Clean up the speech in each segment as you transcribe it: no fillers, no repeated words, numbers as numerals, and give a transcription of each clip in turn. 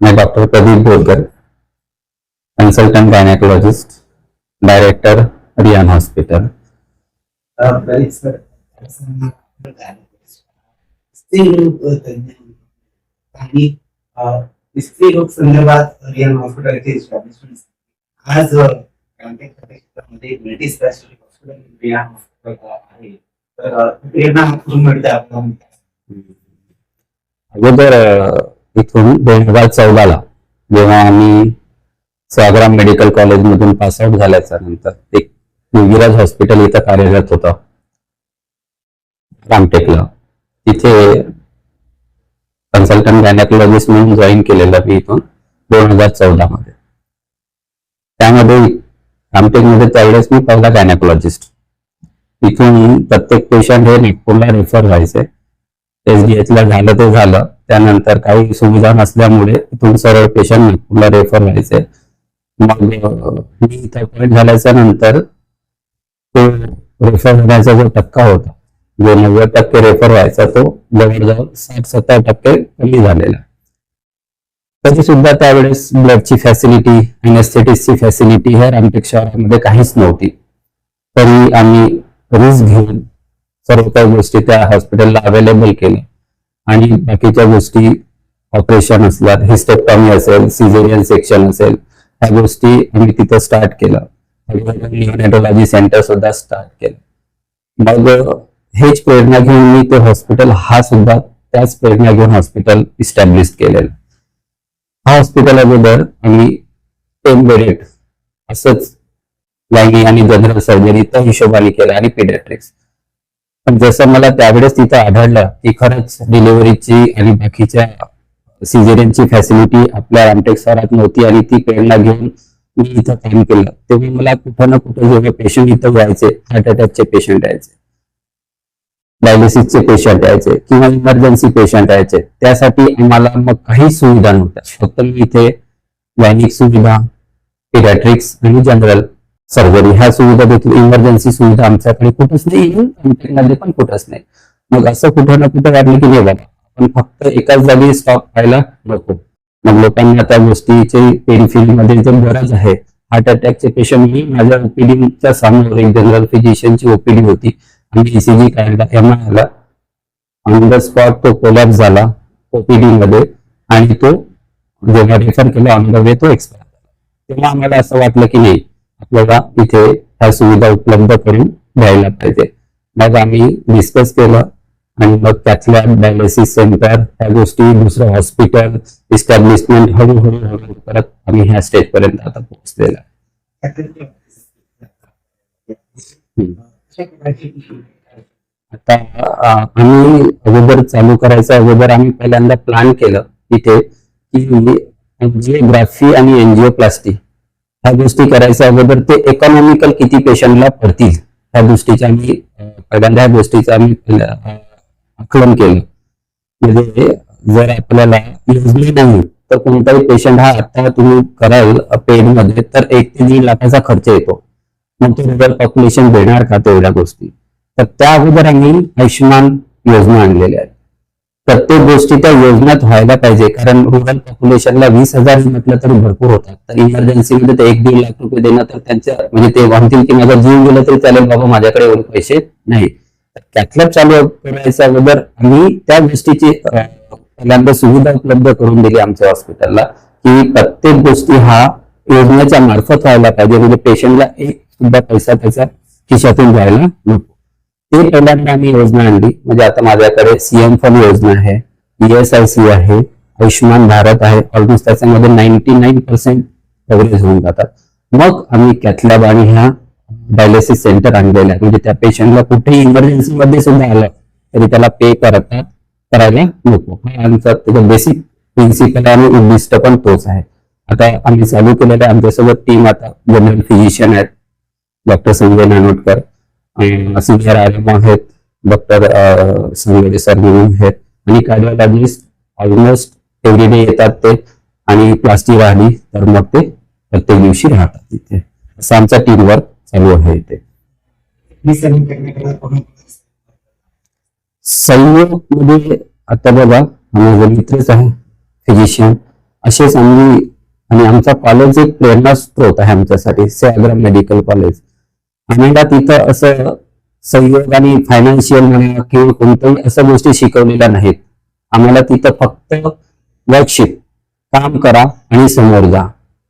मैं doctor Pradeep Borkar, consultant gynaecologist, director, Riyan hospital. स्त्री रोग संदर्भात रियान हॉस्पिटलचे एस्टॅब्लिशमेंट आज क्षेत्रामध्ये multi speciality hospital Riyan hospital आहे. तर प्रेरणा कुठून मिळते आपल्याला? अगोदर इथून 2014ला जेव्हा आम्ही स्वाग्राम मेडिकल कॉलेज मधून पासआउट झाल्याच्या नंतर एक योगीराज हॉस्पिटल इथं कार्यरत होतं रामटेकला. तिथे कन्सल्टंट गायनेकोलॉजिस्ट म्हणून जॉईन केलेलं मी इथून 2014 मध्ये. त्यामध्ये रामटेकमध्ये त्यावेळेस मी पहिला गायनेकोलॉजिस्ट. इथून प्रत्येक पेशंट हे नागपूरला रेफर व्हायचे. SDH ला झालं ते झालं, त्यानंतर काही सुविधा नसल्यामुळे इथून सरळ पेशंट नागपूरला रेफर व्हायचे. मग मी इथं अपॉइंट झाल्याच्या नंतर तो रेफर होण्याचा जो टक्का होता, जो 90% रेफर व्हायचा, तो जवळजवळ 60-70% कमी झालेला. तरी सुद्धा त्यावेळेस ब्लडची फॅसिलिटी, एनेस्थेटिक्सची फॅसिलिटी ह्या रामटेक शहरामध्ये काहीच नव्हती. तरी आम्ही रिस्क घेऊन सर्व काही गोष्टी त्या हॉस्पिटलला अवेलेबल केल्या आणि बाकीच्या गोष्टी, ऑपरेशन असल्यात, हिस्टेक्टॉमी असेल, सिझेरियन सेक्शन असेल, ह्या गोष्टी आम्ही तिथं स्टार्ट केलं. निओनेटॉलॉजी सेंटर सुद्धा स्टार्ट केलं. मग हेच प्रेरणा घेऊन मी ते हॉस्पिटल हा सुद्धा त्याच प्रेरणा घेऊन हॉस्पिटल इस्टॅब्लिश केलेलं. हा हॉस्पिटल अगोदर आम्ही 10 बेडेड असंच गायनी आणि जनरल सर्जरी त्या हिशोबाने केलं आणि पिडियाट्रिक्स. पण जसं मला त्यावेळेस तिथं आढळलं की खरंच डिलिव्हरीची आणि बाकीच्या सिझेरियनची फॅसिलिटी आपल्या रामटेक शहरात नव्हती आणि ती प्रेरणा घेऊन मी इथं काम केलं, तेव्हा मला कुठं ना कुठं जेव्हा पेशंट इथं यायचे, हार्ट अटॅकचे पेशंट यायचे, डायलिसिसचे पेशंट यायचे किंवा इमर्जन्सी पेशंट यायचे, त्यासाठी आम्हाला मग काही सुविधा नव्हत्या. फक्त मी इथे गायनिक सुविधा, पिडियाट्रिक्स आणि जनरल सर्जरी ह्या सुविधा देतो. इमर्जन्सी सुविधा आमच्याकडे कुठंच नाही, मध्ये पण कुठंच नाही. मग असं कुठं ना कुठं वाटलं की नाही बाबा, आपण फक्त एकाच जागी स्टॉप व्हायला नको. मग लोकांना त्या गोष्टीची पेरिफेरीमध्ये जर गरज आहे. हार्ट अटॅकचे पेशंट, मी माझ्या ओपीडीच्या समोर एक जनरल फिजिशियनची ओपीडी होती. आम्ही ECG काढला, MRI आला, ऑन द स्पॉट तो कोलॅप्स झाला ओपीडी मध्ये आणि तो जेव्हा रेफर केला ऑन द वे तो एक्सपायर झाला. तेव्हा आम्हाला असं वाटलं की नाही, आपल्याला इथे ह्या सुविधा उपलब्ध करून द्यायला पाहिजे. मग आम्ही डिस्कस केलं आणि मग त्यातल्या डायलिसिस सेंटर, ह्या गोष्टी, दुसरं हॉस्पिटल इस्टॅब्लिशमेंट, हळूहळू करत आम्ही ह्या स्टेज पर्यंत आता पोहोचलेला. आता आम्ही अगोदर चालू करायचं अगोदर आम्ही पहिल्यांदा प्लॅन केलं तिथे की एंजिओग्राफी आणि एंजिओप्लास्टी ह्या गोष्टी करायच्या अगोदर ते इकॉनॉमिकल किती पेशंटला पडतील, ह्या गोष्टीच्या आम्ही पहिल्यांदा ह्या गोष्टीचं आम्ही आकलन केलं. म्हणजे जर आपल्याला योजना नाही तर कोणताही पेशंट हा आता तुम्ही कराल पेड मध्ये तर 1 ते 1.5 लाखाचा खर्च येतो. मग तो रुरल पॉप्युलेशन देणार का तेवढ्या गोष्टी? तर त्या अगोदर आम्ही आयुष्यमान योजना आणलेल्या आहेत. प्रत्येक गोष्टी त्या योजनेत व्हायला पाहिजे, कारण रुरल पॉप्युलेशनला 20,000 म्हटलं तर भरपूर होतात. तर इमर्जन्सीमध्ये ते 1-1.5 लाख रुपये देणं तर त्यांच्या म्हणजे ते म्हणतील की माझा जीव गेला तरी चालेल बाबा, माझ्याकडे एवढे पैसे नाही. कॅथलॅब चालू करायच्या अगोदर आम्ही त्या गोष्टीची पहिल्यांदा सुविधा उपलब्ध करून दिली आमच्या हॉस्पिटलला की प्रत्येक गोष्टी हा योजनेच्या मार्फत व्हायला पाहिजे. म्हणजे पेशंटला एक सुद्धा पैसा त्याच्या खिशातून जायला नको. ते पहिल्यांदा आम्ही योजना आणली. म्हणजे आता माझ्याकडे CM फंड योजना आहे, ESIC आहे, आयुष्यमान भारत आहे. ऑलमोस्ट त्याच्यामध्ये 99% कव्हरेज होऊन जातात. मग आम्ही कॅथलॅब आणि ह्या डायलिसिस सेंटर आणलेला आहे. म्हणजे त्या पेशंटला कुठेही इमर्जन्सी मध्ये सुद्धा आलं तरी त्याला पे करायला नको. हा आमचा त्याचा बेसिक प्रिन्सिपल आणि उद्दिष्ट पण तोच आहे. आता आम्ही चालू केलेलं आहे. आमच्यासोबत टीम आता जनरल फिजिशियन आहेत, डॉक्टर संजय नानोटकर, सिनियर RM आहेत, डॉक्टर संजय सर म्हणून आहेत, आणि कार्डिओलॉजिस्ट ऑलमोस्ट एव्हरीडे येतात ते, आणि प्लास्टिक राहिली तर मग ते प्रत्येक दिवशी राहतात तिथे. असं आमचा टीम वर्क चालू आहे इथे. सहयोग मध्ये आता बघा, माझे मित्रच आहे फिजिशियन, असेच आम्ही आणि आमचा कॉलेज एक प्रेरणा स्त्रोत आहे आमच्यासाठी, सेवाग्राम मेडिकल कॉलेज. आम्हाला तिथं असं सहयोग आणि फायनान्शियल म्हणा किंवा कोणत्याही अशा गोष्टी शिकवलेल्या नाहीत. आम्हाला तिथं फक्त वर्कशीट, काम करा आणि समोर जा.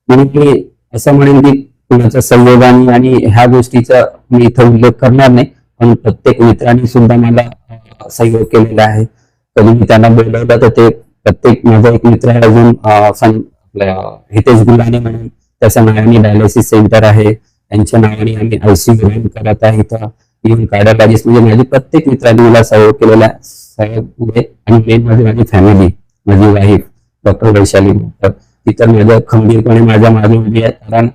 म्हणून मी असं म्हणेन की कुणाच्या सहयोगाने आणि ह्या गोष्टीचा मी इथं उल्लेख करणार नाही, पण प्रत्येक मित्रांनी सुद्धा मला सहयोग केलेला आहे. कधी मी त्यांना बोलवलं तर ते प्रत्येक, माझा एक मित्र आहे अजून हितेश गुलाने म्हणून, त्याच्या नावाने डायलिसिस सेंटर आहे, त्यांच्या नावाने आम्ही आयसीयू रन करत आहे इथं. इव्हन कार्डिओलॉजिस्ट म्हणजे माझे प्रत्येक मित्रांनी मला सहयोग केलेला सहयोग. आणि मेन म्हणजे माझी फॅमिली, माझी वाईफ डॉक्टर वैशाली डॉक्टर, तिथं माझ्या खंबीरपणे माझ्या मागे उभी आहे. कारण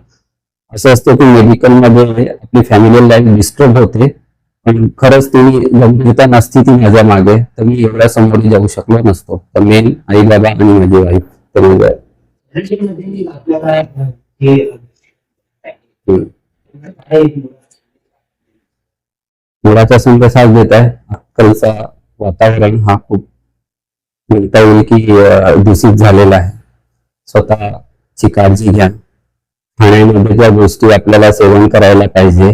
असं असतं की मेडिकल मध्ये आपली फॅमिली लाईफ डिस्टर्ब होते, पण खरंच ती गंभीरता नसती ती माझ्या मागे, तर मी एवढ्या समोर जाऊ शकलो नसतो. तर मेन आई बाबा आणि माझी वाईफ तर म्हणजे आपल्याला हे मुलाचा संघ साथ देत आहे. अक्कलचा वातावरण हा खूप म्हणता येईल की दूषित झालेला आहे. स्वतःची काळजी घ्या. खाण्यामध्ये ज्या गोष्टी आपल्याला सेवन करायला पाहिजे,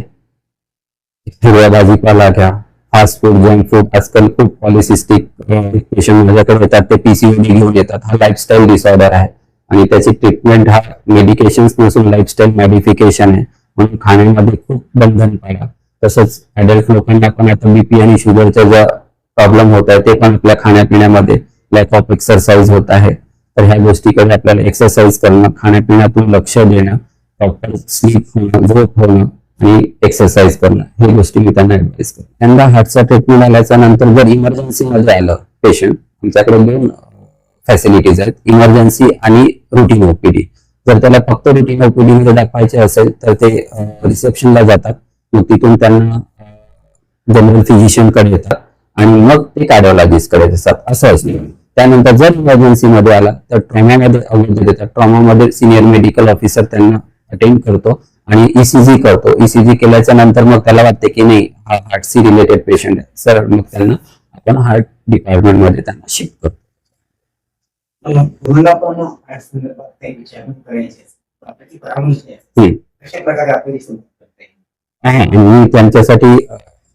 हिरवा भाजीपाला घ्या. फास्ट फूड, जंक फूड, आजकाल खूप पॉलिसिस्टिक पेशंट माझ्याकडे येतात, ते पीसीओडी घेऊन येतात. हा लाईफस्टाईल डिसऑर्डर आहे आणि त्याची ट्रीटमेंट हा मेडिकेशन नसून लाईफस्टाईल मॉडिफिकेशन आहे. म्हणून खाण्यामध्ये खूप बंधन पाडा. तसंच अडल्ट लोकांना पण आता बीपी आणि शुगरचा ज्या प्रॉब्लेम होत आहे ते पण आपल्या खाण्यापिण्यामध्ये, लॅक ऑफ एक्सरसाइज होत आहे. तर ह्या गोष्टीकडे आपल्याला एक्सरसाइज करणं, खाण्यापिण्यातून लक्ष देणं, प्रॉपर स्लीप होणं, झोप होणं आणि एक्सरसाइज करणं, हे गोष्टी मी त्यांना ऍडवाइस करतो. त्यांना हार्टचा ट्रीटमेंट आल्याच्या नंतर जर इमर्जन्सी मध्ये आलं पेशंट, आमच्याकडे 2 फॅसिलिटीज आहेत, इमर्जन्सी आणि रुटीन ओपीडी. जर त्याला फक्त रुटीन ओपीडी मध्ये दाखवायचे असेल तर ते रिसेप्शनला जातात. मग तिथून त्यांना जनरल फिजिशियन कडे येतात आणि मग ते कार्डिओलॉजिस्ट कडे जातात, असं असतं. त्यानंतर जर इमर्जन्सी मध्ये आला तर ट्रॉमामध्ये अवॉइड देतात. ट्रॉमामध्ये सिनियर मेडिकल ऑफिसर त्यांना अटेंड करतो आणि ईसीजी करतो. ईसीजी केल्याच्या नंतर मग त्याला वाटते की नाही हा हार्टशी रिलेटेड पेशंट आहे, सर मग त्यांना आपण हार्ट डिपार्टमेंट मध्ये त्यांना शिफ्ट करतो. तुम्हाला पण हार्ट संदर्भात काही विचारणा करायची असेल, आपल्याची परामर्श आहे, कशा प्रकारे आपल्याला सुरू करता येईल? मी त्यांच्यासाठी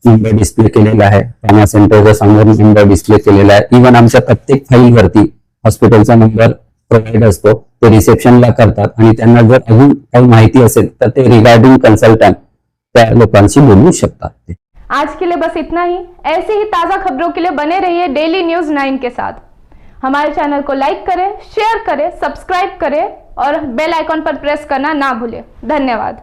नंबर डिस्प्ले केलेला आहे. ट्रॉमा सेंटरचा समोर नंबर डिस्प्ले केलेला आहे. इव्हन आमच्या प्रत्येक फाईल वरती हॉस्पिटलचा नंबर प्रोव्हाइड असतो. ते रिसेप्शनला करतात आणि त्यांना जर अजून काही माहिती असेल तर ते रिगार्डिंग कन्सल्टंट त्या लोकांशी बोलू शकतात. आज के लिए बस इतना ही. ऐसे ही ताज़ा खबरों के लिए बने रहिए डेली न्यूज़ 9 के साथ. हमारे चैनल को लाइक करें, शेयर करें, सब्सक्राइब करें और बेल आइकॉन पर प्रेस करना ना भूलें. धन्यवाद.